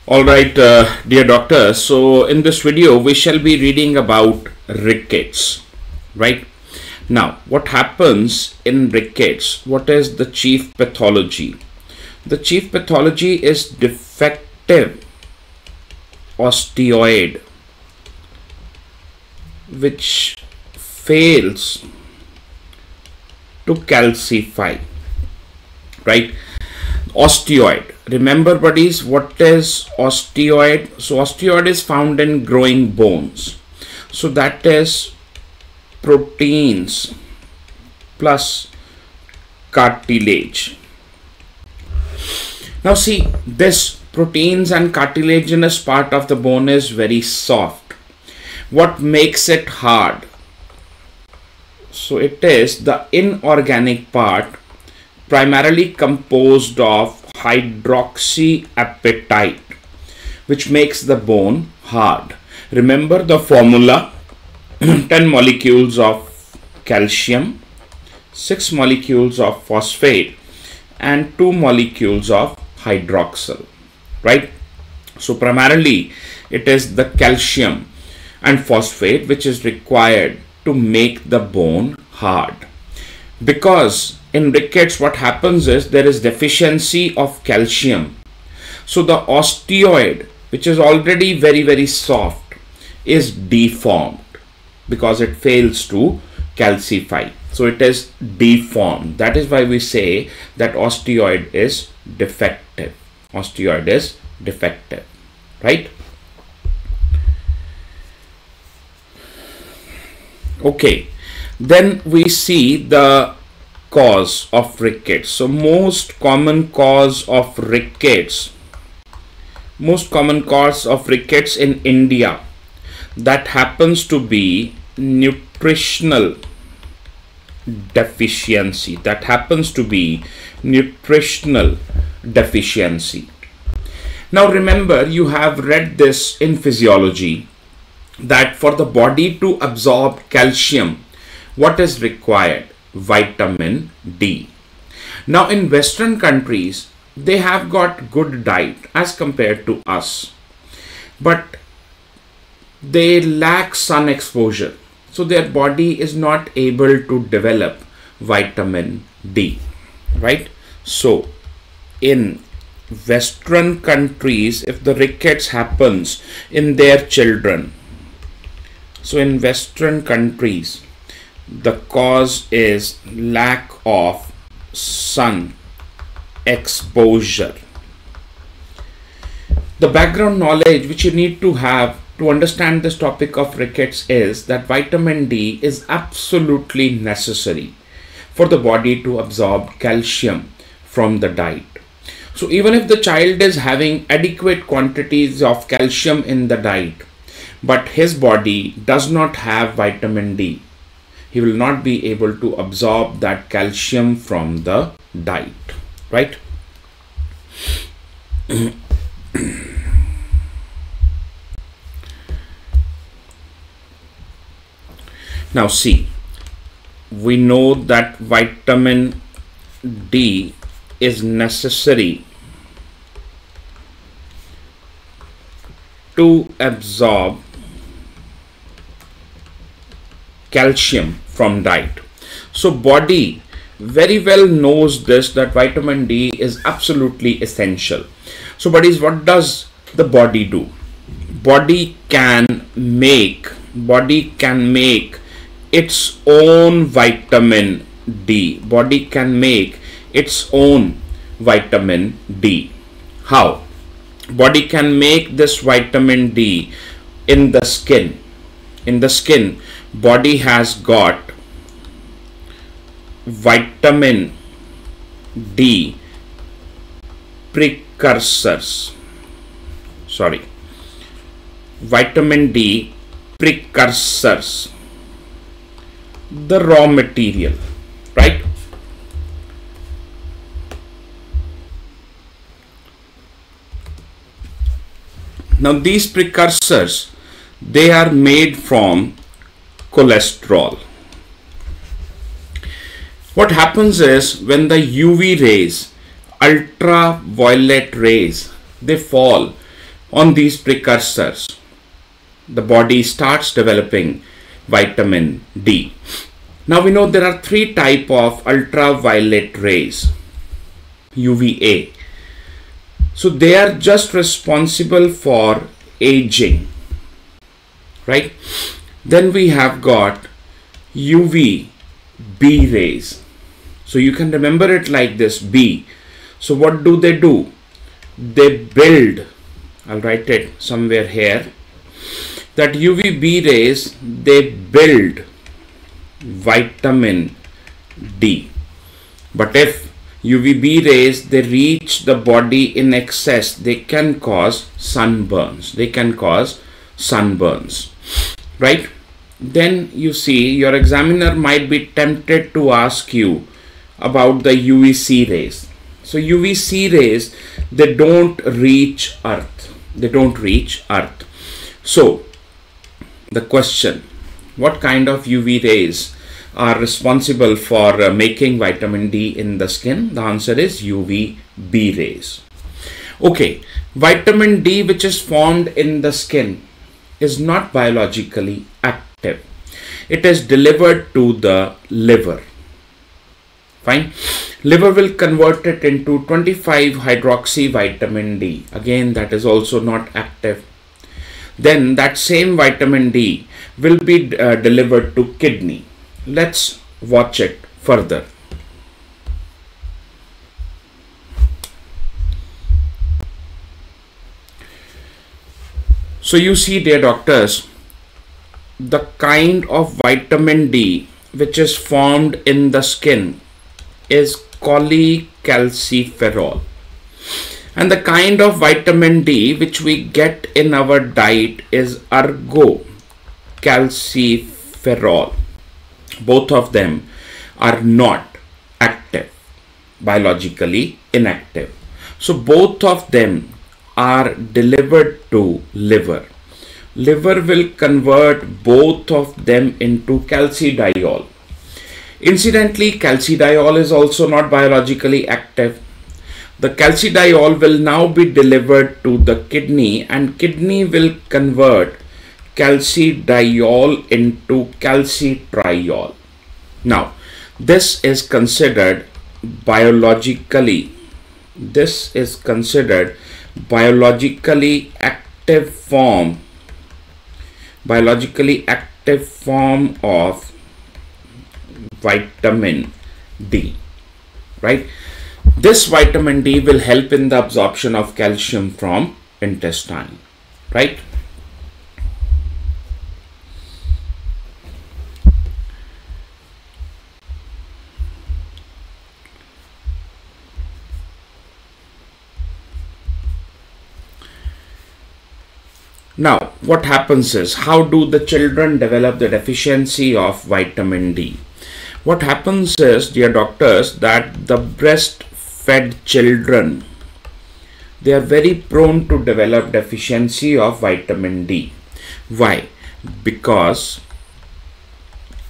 All right, dear doctor. So in this video, we shall be reading about rickets, right? Now, what happens in rickets? What is the chief pathology? The chief pathology is defective osteoid, which fails to calcify, right? Osteoid. Remember, buddies, what is osteoid? So osteoid is found in growing bones. So that is proteins plus cartilage. Now see, this proteins and cartilaginous part of the bone is very soft. What makes it hard? So it is the inorganic part, primarily composed of hydroxyapatite, which makes the bone hard. Remember the formula: 10 molecules of calcium, 6 molecules of phosphate, and 2 molecules of hydroxyl, right? So primarily it is the calcium and phosphate which is required to make the bone hard. Because in rickets what happens is there is deficiency of calcium. So the osteoid, which is already very soft, is deformed because it fails to calcify. So it is deformed. That is why we say that osteoid is defective. Osteoid is defective, right? Okay, then we see the cause of rickets. So most common cause of rickets in India, that happens to be nutritional deficiency. Now remember, you have read this in physiology, that for the body to absorb calcium, what is required? Vitamin D. Now in Western countries, they have got good diet as compared to us, but they lack sun exposure, so their body is not able to develop vitamin D, right? So in Western countries, if the rickets happens in their children, so in Western countries, the cause is lack of sun exposure. The background knowledge which you need to have to understand this topic of rickets is that vitamin D is absolutely necessary for the body to absorb calcium from the diet. So even if the child is having adequate quantities of calcium in the diet, but his body does not have vitamin D, he will not be able to absorb that calcium from the diet, right? Now see, we know that vitamin D is necessary to absorb calcium from diet. So body very well knows this, that vitamin D is absolutely essential. So buddies, what does the body do? Body can make its own vitamin D. Body can make its own vitamin D. How? Body can make this vitamin D in the skin. In the skin, body has got vitamin D precursors. Vitamin D precursors, the raw material, right? Now these precursors, they are made from cholesterol. What happens is when the UV rays, ultraviolet rays, they fall, on these precursors, the body starts developing vitamin D. Now we know there are three types of ultraviolet rays, UVA. So they are just responsible for aging, right? Then we have got UVB rays. So you can remember it like this, B. So what do? They build, I'll write it somewhere here, that UVB rays, they build vitamin D. But if UVB rays, they reach the body in excess, they can cause sunburns. Right? Then you see, your examiner might be tempted to ask you about the UVC rays. So UVC rays, they don't reach Earth. So the question, what kind of UV rays are responsible for making vitamin D in the skin? The answer is UVB rays. Okay, vitamin D which is formed in the skin is not biologically active. It is delivered to the liver. Fine. Liver will convert it into 25 hydroxy vitamin D. Again, that is also not active. Then that same vitamin D will be delivered to kidney. Let's watch it further. So you see, dear doctors, the kind of vitamin D which is formed in the skin is cholecalciferol, and the kind of vitamin D which we get in our diet is ergocalciferol. Both of them are not active, biologically inactive. So both of them are delivered to liver. Liver will convert both of them into calcidiol. Incidentally, calcidiol is also not biologically active. The calcidiol will now be delivered to the kidney, and kidney will convert calcidiol into calcitriol. Now, this is considered biologically active form of vitamin D, right? This vitamin D will help in the absorption of calcium from intestine, right? Now, what happens is, how do the children develop the deficiency of vitamin D? What happens is, dear doctors, that the breastfed children, they are very prone to develop deficiency of vitamin D. Why? Because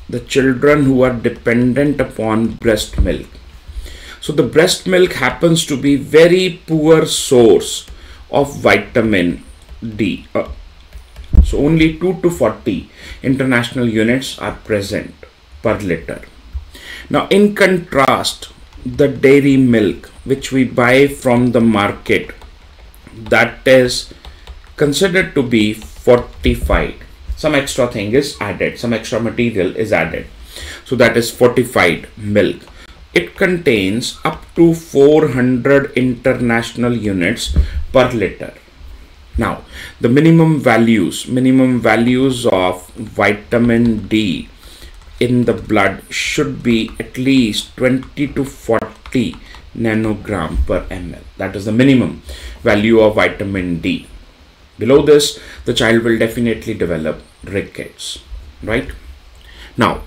the children who are dependent upon breast milk. So the breast milk happens to be very poor source of vitamin D. So only 2 to 40 international units are present per liter. Now, in contrast, the dairy milk which we buy from the market, that is considered to be fortified. Some extra thing is added, some extra material is added. So that is fortified milk. It contains up to 400 international units per liter. Now, the minimum values of vitamin D in the blood should be at least 20 to 40 nanogram per ml. That is the minimum value of vitamin D. Below this, the child will definitely develop rickets, right? Now,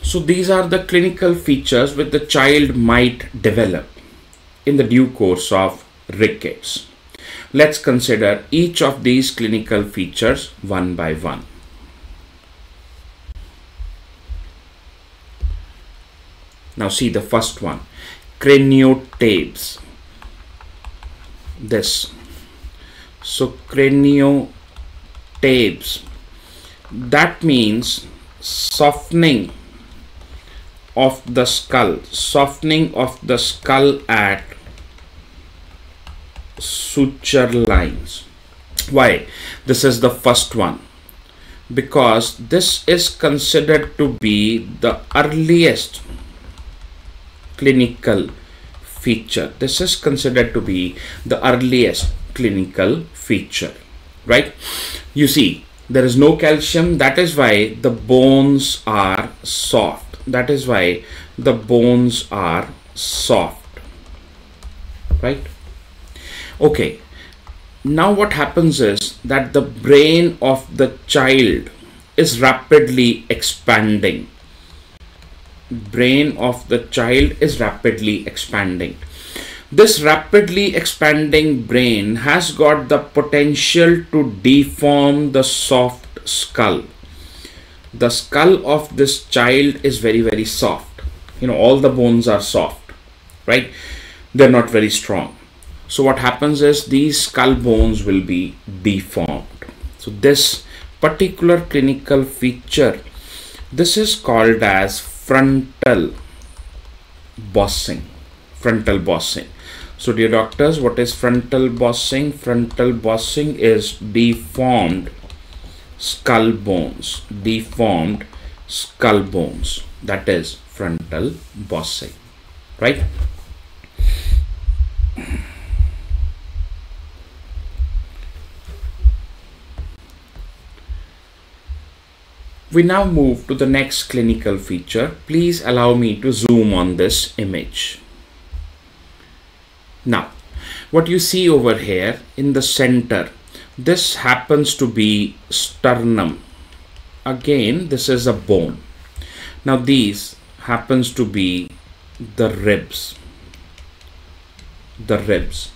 so these are the clinical features which the child might develop in the due course of rickets. Let's consider each of these clinical features one by one. Now see the first one, craniotabes. This. So craniotabes. That means softening of the skull. Softening of the skull at suture lines. Why? This is the first one. Because this is considered to be the earliest clinical feature. This is considered to be the earliest clinical feature, right? You see, there is no calcium. That is why the bones are soft. That is why the bones are soft, right? Okay. Now what happens is that the brain of the child is rapidly expanding. Brain of the child is rapidly expanding. This rapidly expanding brain has got the potential to deform the soft skull. The skull of this child is very, very soft. You know, all the bones are soft, right? They're not very strong. So what happens is these skull bones will be deformed. So this particular clinical feature, this is called as frontal bossing. Frontal bossing. So dear doctors, what is frontal bossing? Frontal bossing is deformed skull bones. Deformed skull bones. That is frontal bossing, right? We now move to the next clinical feature. Please allow me to zoom on this image. Now, what you see over here in the center, this happens to be sternum. Again, this is a bone. Now, these happens to be the ribs. The ribs.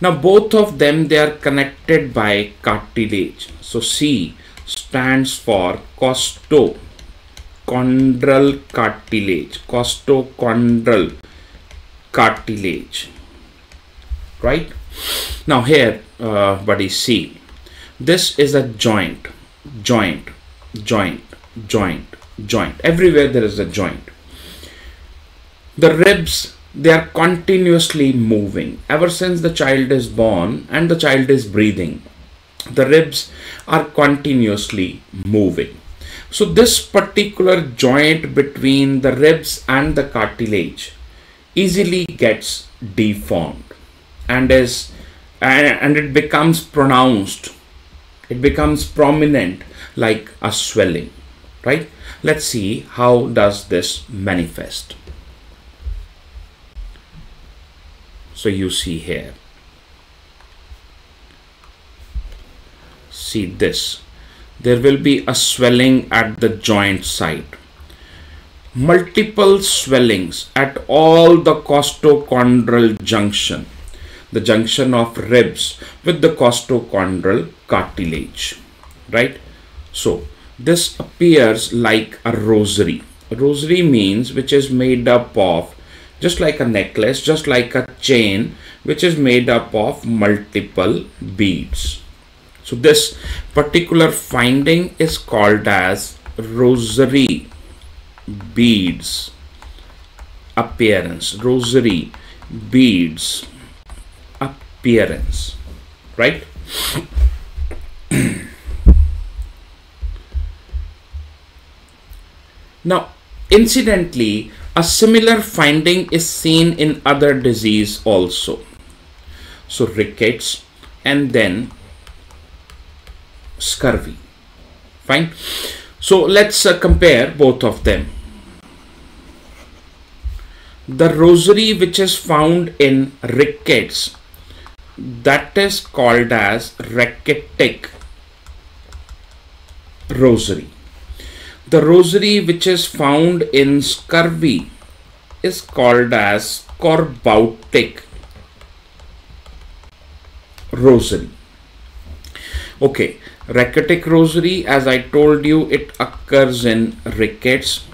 Now, both of them, they are connected by cartilage. So, C stands for costochondral cartilage. Costochondral cartilage, right? Now here, buddy, see, this is a joint. Everywhere there is a joint. The ribs, they are continuously moving ever since the child is born and the child is breathing. The ribs are continuously moving. So this particular joint between the ribs and the cartilage easily gets deformed and it becomes pronounced. It becomes prominent like a swelling, right? Let's see how does this manifest. So you see here. See this, there will be a swelling at the joint site, multiple swellings at all the costochondral junction, the junction of ribs with the costochondral cartilage, right? So this appears like a rosary. A rosary means which is made up of, just like a necklace, just like a chain, which is made up of multiple beads. So this particular finding is called as rosary beads appearance. Rosary beads appearance, right? Now, incidentally, a similar finding is seen in other disease also. So rickets and then scurvy. Fine. So let's compare both of them. The rosary which is found in rickets, that is called as racketic rosary. The rosary which is found in scurvy is called as scorboutic rosary. Okay, racketic rosary, as I told you, it occurs in rickets.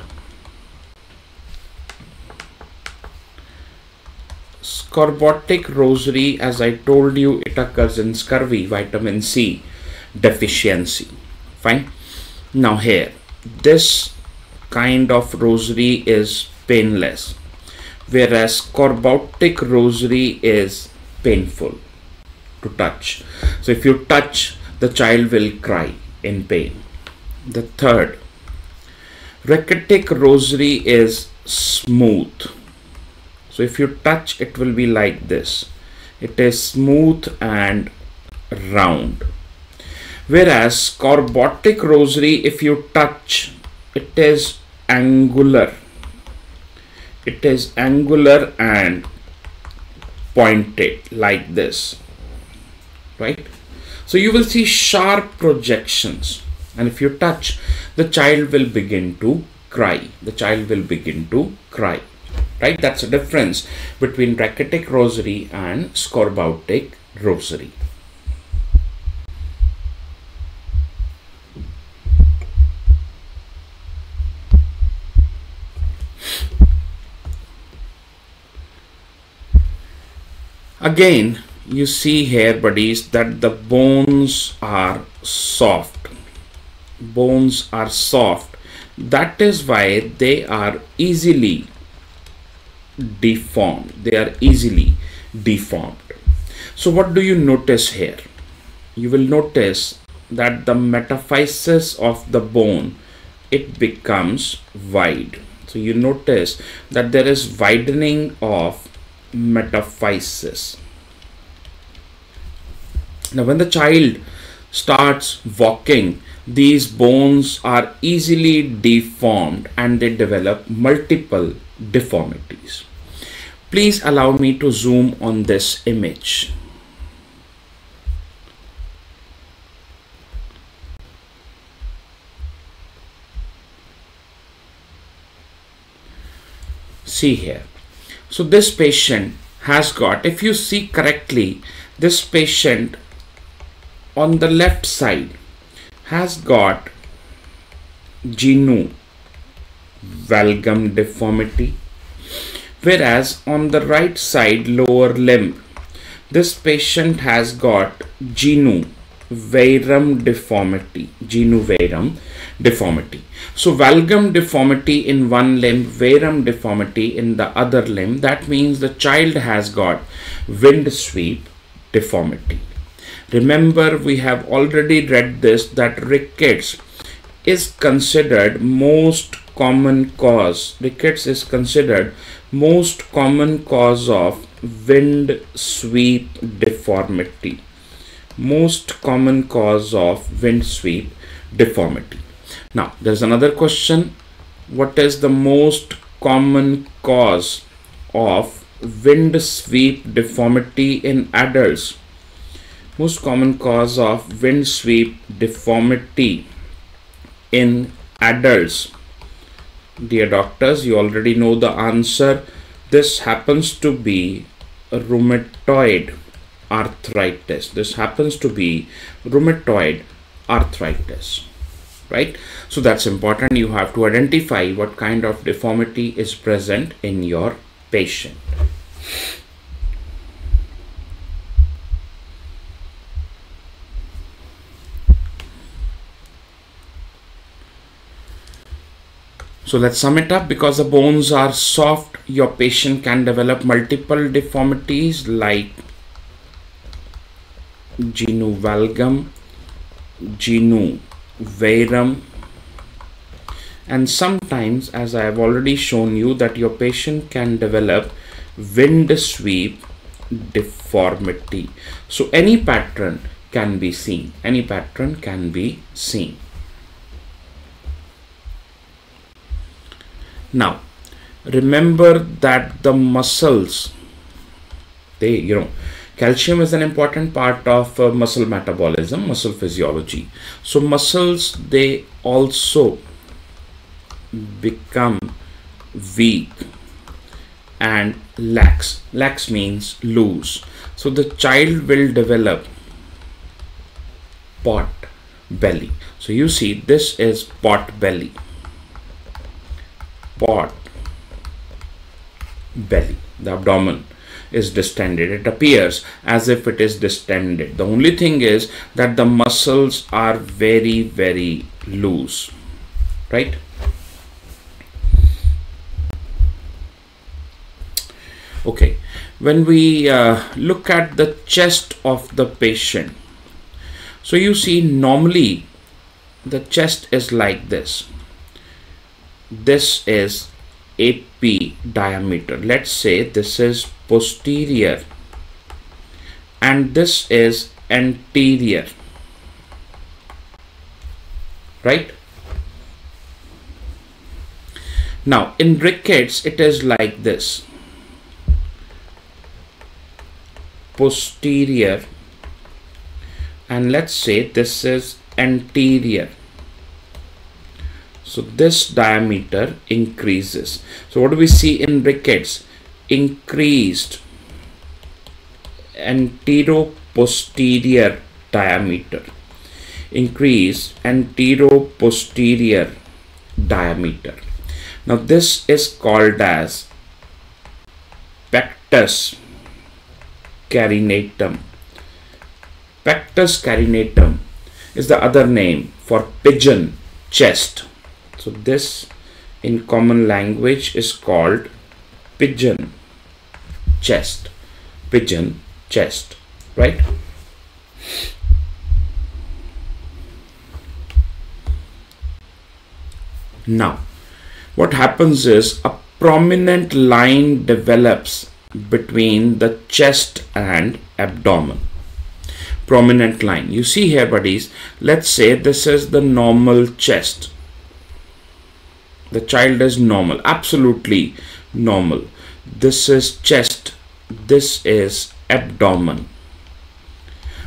scorbutic rosary, as I told you, it occurs in scurvy, vitamin C deficiency. Fine. Now here, this kind of rosary is painless, whereas scorbutic rosary is painful to touch. So if you touch, the child will cry in pain. The third, ricketic rosary is smooth. So if you touch, it will be like this. It is smooth and round. Whereas scorbutic rosary, if you touch, it is angular. It is angular and pointed like this, right? So you will see sharp projections, and if you touch, the child will begin to cry. The child will begin to cry, right? That's the difference between ricketic rosary and scorbutic rosary. Again, you see here, buddies, that the bones are soft. Bones are soft. That is why they are easily deformed. They are easily deformed. So what do you notice here? You will notice that the metaphysis of the bone, it becomes wide. So you notice that there is widening of metaphysis. Now when the child starts walking, these bones are easily deformed and they develop multiple deformities. Please allow me to zoom on this image. See here. So this patient has got, if you see correctly, this patient on the left side has got genu valgum deformity, whereas on the right side lower limb, this patient has got genu varum deformity. Genu varum deformity. So valgum deformity in one limb, varum deformity in the other limb. That means the child has got wind sweep deformity. Remember, we have already read this, that rickets is considered most common cause. Rickets is considered most common cause of wind sweep deformity. Most common cause of wind sweep deformity. Now, there's another question. What is the most common cause of wind sweep deformity in adults? Most common cause of wind sweep deformity in adults. Dear doctors, you already know the answer. This happens to be rheumatoid arthritis. This happens to be rheumatoid arthritis, right? So that's important. You have to identify what kind of deformity is present in your patient. So let's sum it up. Because the bones are soft, your patient can develop multiple deformities like genu valgum, genu varum, and sometimes, as I have already shown you, that your patient can develop wind sweep deformity. So any pattern can be seen. Any pattern can be seen. Now, remember that the muscles, calcium is an important part of muscle metabolism, muscle physiology. So muscles, they also become weak and lax. Lax means loose. So the child will develop pot belly. So you see, this is pot belly. Pot belly, the abdomen, is distended. It appears as if it is distended. The only thing is that the muscles are very, very loose, right? Okay, when we look at the chest of the patient, so you see normally the chest is like this. This is AP diameter. Let's say this is posterior and this is anterior, right? Now in Rickets it is like this: posterior, and let's say this is anterior. So this diameter increases. So what do we see in Rickets? Increased antero-posterior diameter. Increased antero-posterior diameter. Now this is called as pectus carinatum. Pectus carinatum is the other name for pigeon chest. So this in common language is called pigeon chest. Pigeon chest, right? Now what happens is a prominent line develops between the chest and abdomen. Prominent line. You see here, buddies, let's say this is the normal chest. The child is normal, absolutely normal. This is chest, this is abdomen.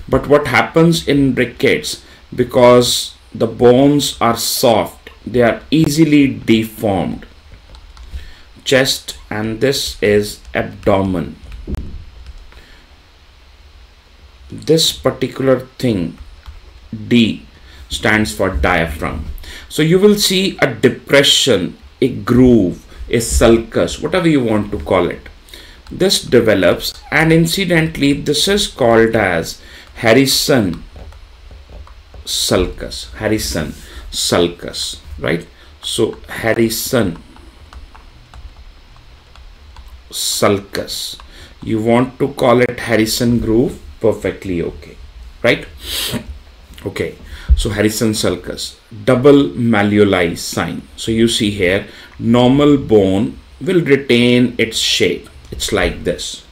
But what happens in Rickets, because the bones are soft, they are easily deformed. Chest and this is abdomen. This particular thing, D, stands for diaphragm. So you will see a depression, a groove, a sulcus, whatever you want to call it. This develops, and incidentally this is called as Harrison sulcus. Harrison sulcus, right? So Harrison sulcus. You want to call it Harrison groove, perfectly okay, right? Okay, so Harrison sulcus, double malleoli sign. So you see here, normal bone will retain its shape. It's like this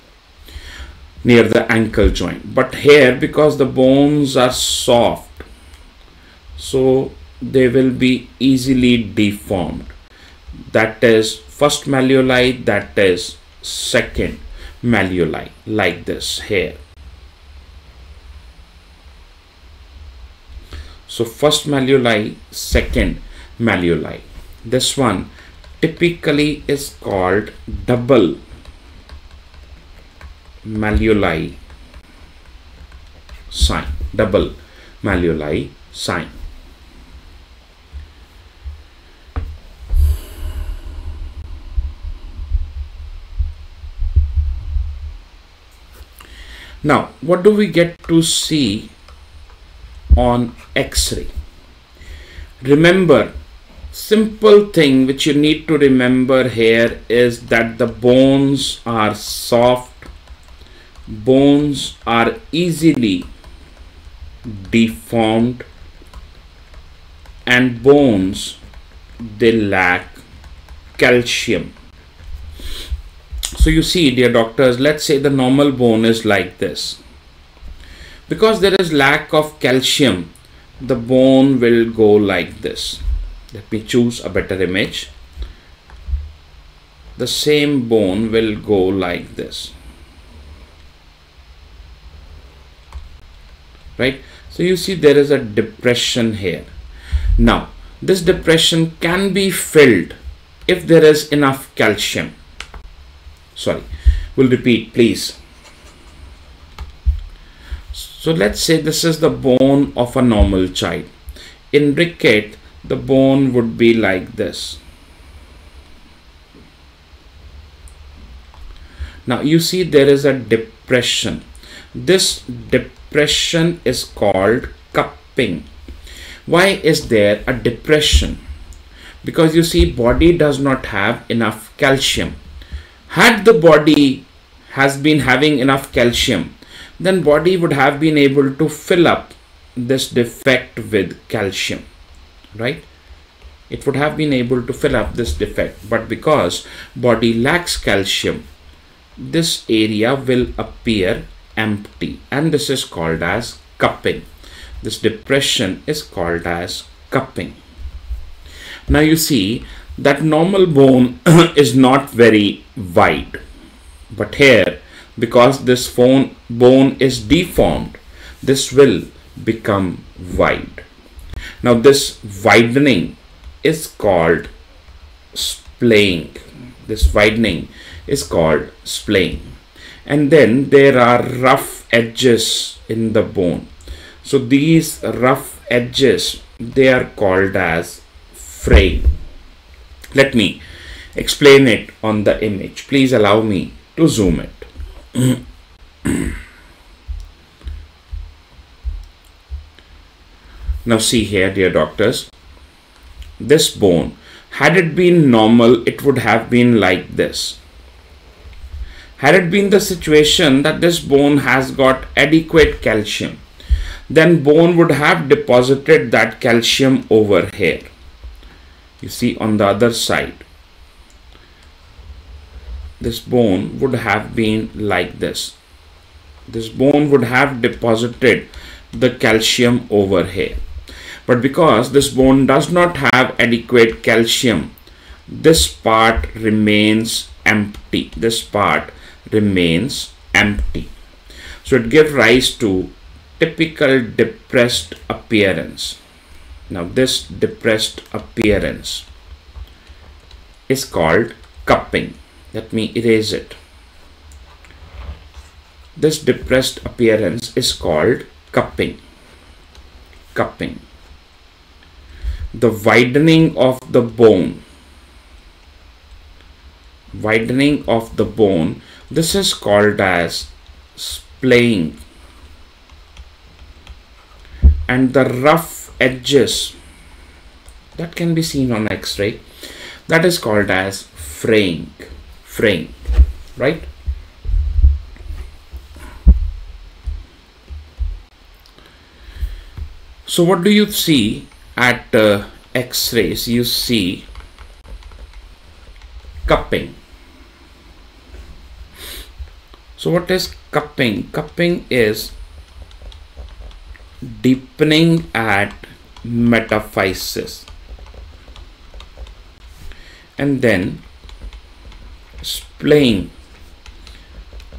near the ankle joint, but here, because the bones are soft, so they will be easily deformed. That is first malleoli, that is second malleoli, like this here. So first malleoli, second malleoli. This one typically is called double malleoli sign. Double malleoli sign. Now, what do we get to see on X-ray? Remember, simple thing which you need to remember here is that the bones are soft, bones are easily deformed, and bones, they lack calcium. So you see, dear doctors, let's say the normal bone is like this. Because there is lack of calcium, the bone will go like this. Let me choose a better image. The same bone will go like this, right? So you see there is a depression here. Now this depression can be filled if there is enough calcium. Sorry, we'll repeat, please. So let's say this is the bone of a normal child. In Rickets, the bone would be like this. Now you see there is a depression. This depression is called cupping. Why is there a depression? Because you see, body does not have enough calcium. Had the body has been having enough calcium, then body would have been able to fill up this defect with calcium, right? It would have been able to fill up this defect, but because body lacks calcium, this area will appear empty, and this is called as cupping. This depression is called as cupping. Now you see that normal bone is not very wide, but here, because this bone is deformed, this will become wide. Now this widening is called splaying. This widening is called splaying. And then there are rough edges in the bone. So these rough edges, they are called as fraying. Let me explain it on the image. Please allow me to zoom it. Now see here, dear doctors, this bone, had it been normal, it would have been like this. Had it been the situation that this bone has got adequate calcium, then bone would have deposited that calcium over here. You see on the other side, this bone would have been like this. This bone would have deposited the calcium over here. But because this bone does not have adequate calcium, this part remains empty. This part remains empty. So it gives rise to typical depressed appearance. Now this depressed appearance is called cupping. Let me erase it. This depressed appearance is called cupping. Cupping. The widening of the bone. Widening of the bone. This is called as splaying. And the rough edges that can be seen on X-ray, that is called as fraying. Fraying, right? So what do you see at X-rays? You see cupping. So what is cupping? Cupping is deepening at metaphysis, and then splaying.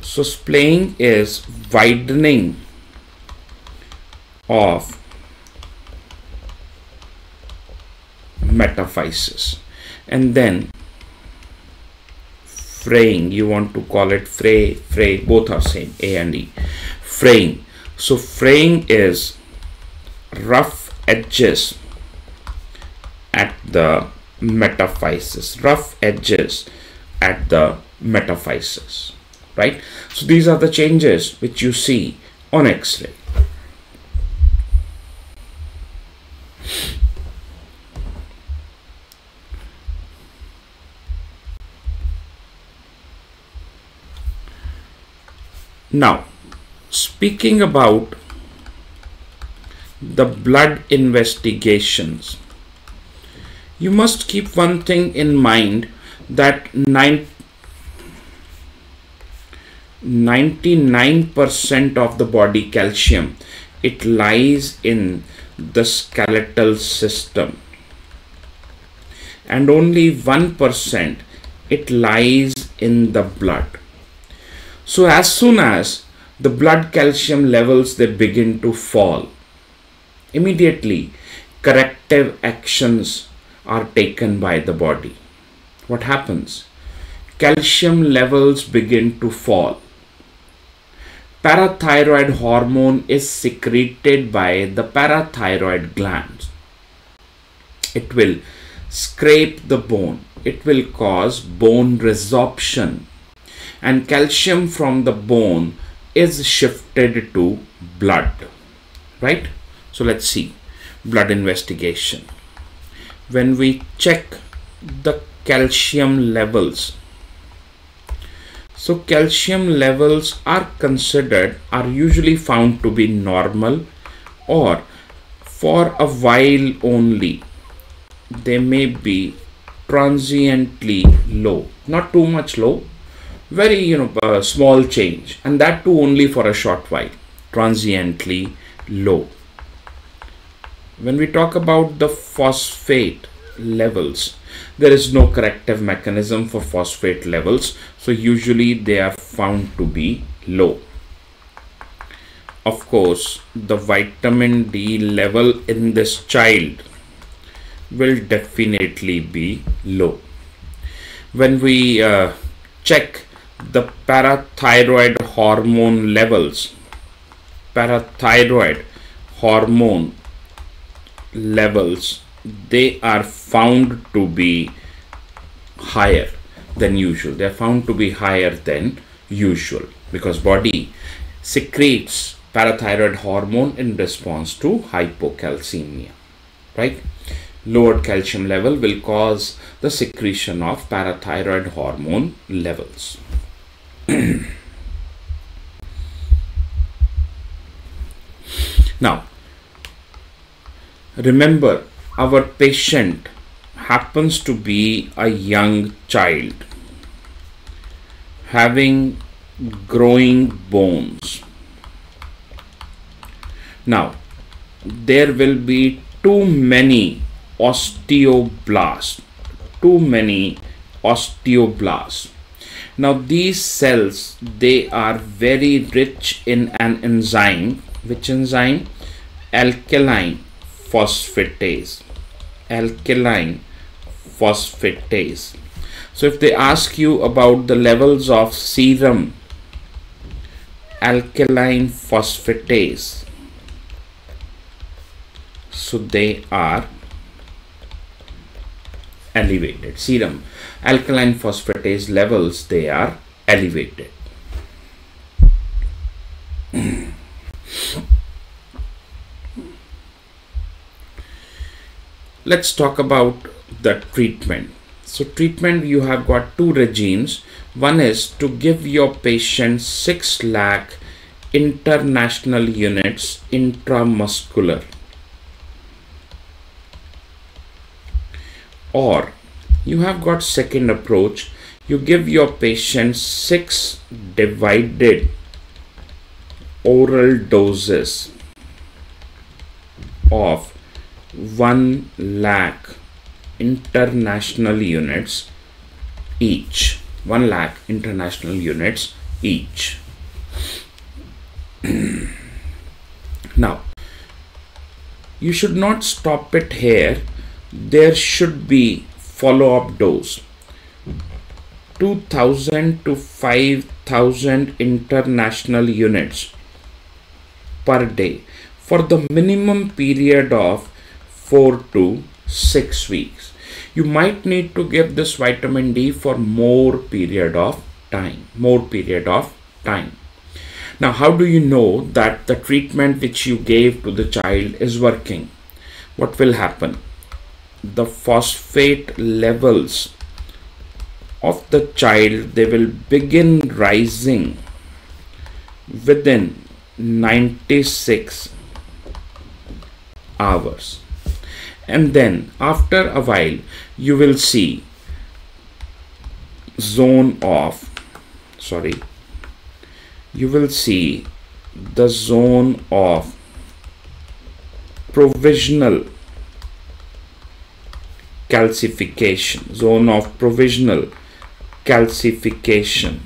So splaying is widening of metaphysis, and then fraying. You want to call it fray, both are same, A and E. Fraying. So fraying is rough edges at the metaphysis. Rough edges at the metaphysis, right? So these are the changes which you see on X-ray. Now, speaking about the blood investigations, you must keep one thing in mind, that 99% of the body calcium, it lies in the skeletal system, and only 1% it lies in the blood. So as soon as the blood calcium levels, they begin to fall, immediately corrective actions are taken by the body. What happens? Calcium levels begin to fall. Parathyroid hormone is secreted by the parathyroid glands. It will scrape the bone. It will cause bone resorption. and calcium from the bone is shifted to blood, right? So let's see blood investigation. When we check the calcium levels, so calcium levels are usually found to be normal, or for a while only they may be transiently low, not too much low, very small change, and that too only for a short while, transiently low. When we talk about the phosphate levels, there is no corrective mechanism for phosphate levels, so usually they are found to be low. Of course, the vitamin D level in this child will definitely be low. When we check the parathyroid hormone levels, they are found to be higher than usual. They are found to be higher than usual because body secretes parathyroid hormone in response to hypocalcemia, right? Lowered calcium level will cause the secretion of parathyroid hormone levels. Now, remember, our patient happens to be a young child having growing bones. Now, there will be too many osteoblasts. Now, these cells, they are very rich in an enzyme. Which enzyme? Alkaline phosphatase. So if they ask you about the levels of serum alkaline phosphatase, so they are elevated. Serum alkaline phosphatase levels, they are elevated. Let's talk about the treatment. So treatment, you have got two regimes. One is to give your patient 6 lakh international units intramuscular, or you have got second approach. You give your patient 6 divided oral doses of 1 lakh international units each. 1 lakh international units each. Now, you should not stop it here. There should be follow-up dose. 2000 to 5000 international units per day for the minimum period of 4 to 6 weeks. You might need to give this vitamin D for more period of time. Now, how do you know that the treatment which you gave to the child is working? What will happen? The phosphate levels of the child, they will begin rising within 96 hours, and then after a while you will see the zone of provisional calcification.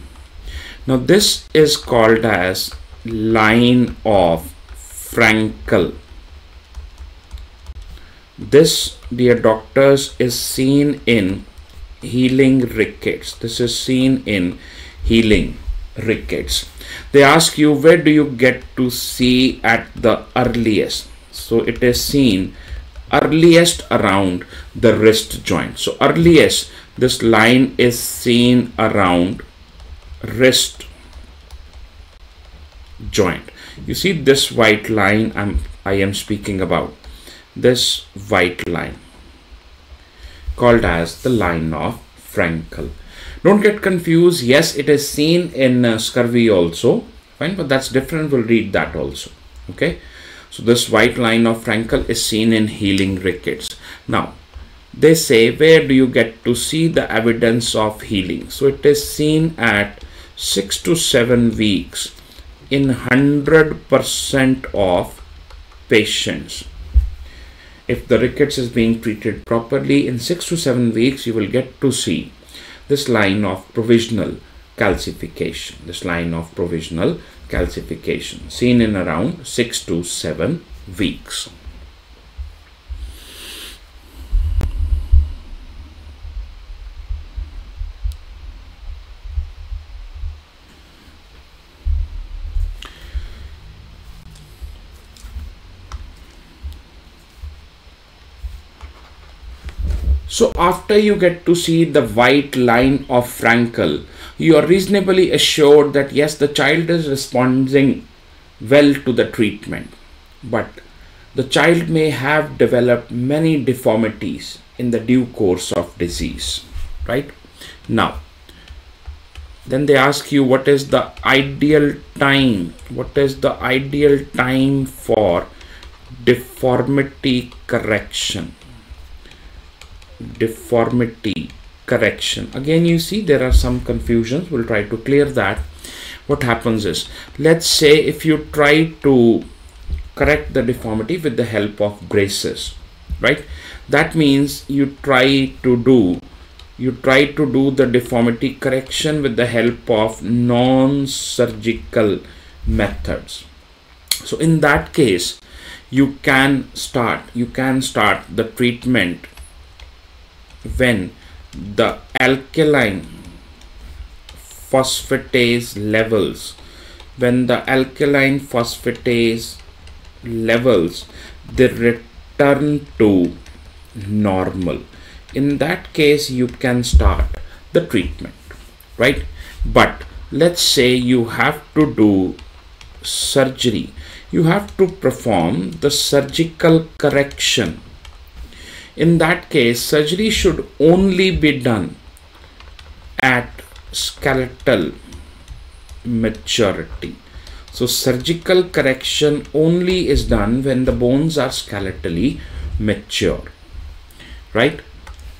Now this is called as line of Frankel. This, dear doctors, is seen in healing rickets. They ask you, where do you get to see at the earliest? So it is seen earliest around the wrist joint. So earliest, this line is seen around wrist joint. You see this white line I am speaking about, this white line called as the line of Frankel. Don't get confused. Yes, it is seen in scurvy also, fine, but that's different. We'll read that also. Okay, so this white line of Frankel is seen in healing rickets. Now they say, where do you get to see the evidence of healing? So it is seen at 6 to 7 weeks in 100% of patients. If the rickets is being treated properly, in 6 to 7 weeks you will get to see this line of provisional calcification. This line of provisional calcification seen in around 6 to 7 weeks. So after you get to see the white line of Frankel, you are reasonably assured that yes, the child is responding well to the treatment, but the child may have developed many deformities in the due course of disease, right? Now, then they ask you, what is the ideal time? What is the ideal time for deformity correction? Deformity correction. Again, you see there are some confusions. We'll try to clear that. What happens is, let's say if you try to correct the deformity with the help of braces, right? That means you try to do the deformity correction with the help of non-surgical methods. So in that case, you can start the treatment when the alkaline phosphatase levels, they return to normal. In that case, you can start the treatment, right? But let's say you have to do surgery, you have to perform the surgical correction. In that case, surgery should only be done at skeletal maturity. So surgical correction only is done when the bones are skeletally mature, right?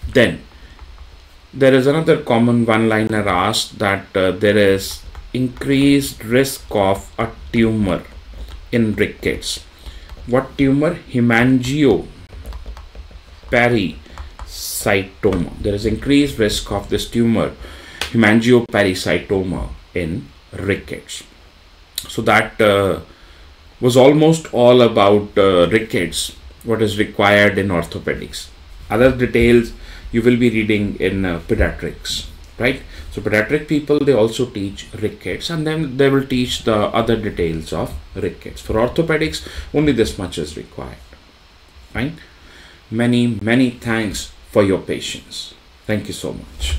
Then there is another common one-liner asked, that there is increased risk of a tumor in rickets. What tumor? Hemangiopericytoma. There is increased risk of this tumor, hemangiopericytoma, in rickets. So that was almost all about rickets, what is required in orthopedics. Other details you will be reading in pediatrics, right? So pediatric people, they also teach rickets, and then they will teach the other details of rickets. For orthopedics, only this much is required, right? Many thanks for your patience. Thank you so much.